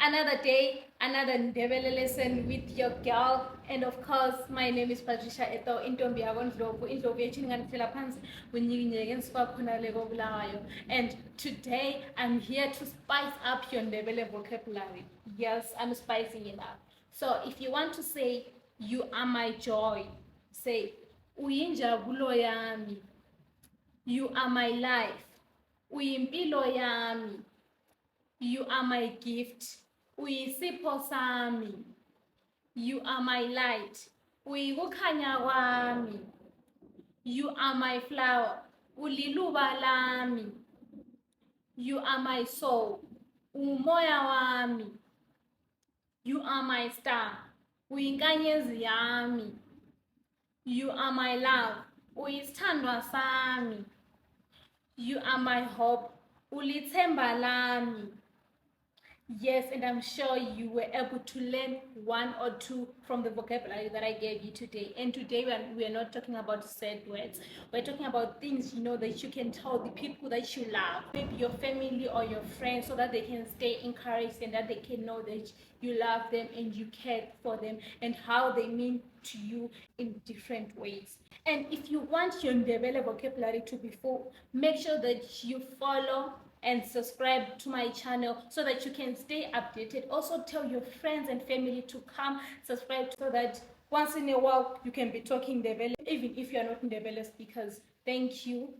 Another day, another Ndebele lesson with your girl, and of course my name is Patricia Eto intombi yakondlovu indlovu yethu inganihlala phansi kunyikinyeke nisibakhona Bulawayo. And today I'm here to spice up your Ndebele vocabulary. Yes, I'm spicing it up. So if you want to say you are my joy, say uyinjabulo yami. You are my life. Uyimpilo yami. You are my gift. Uyisipho sami. You are my light. Uyikukhanya kwami. You are my flower. Uliluba lami. You are my soul. Umoya wami. You are my star. Uyinkanyezi yami. You are my love. Uyisithandwa sami. You are my hope. Ulithemba lami. Yes, and I'm sure you were able to learn one or two from the vocabulary that I gave you today. And today we are not talking about sad words. We're talking about things, that you can tell the people that you love, maybe your family or your friends, so that they can stay encouraged and that they can know that you love them and you care for them and how they mean to you in different ways. And if you want your Ndebele vocabulary to be full, make sure that you follow and subscribe to my channel so that you can stay updated. Also tell your friends and family to come subscribe so that once in a while you can be talking Ndebele even if you are not Ndebele speakers. Thank you.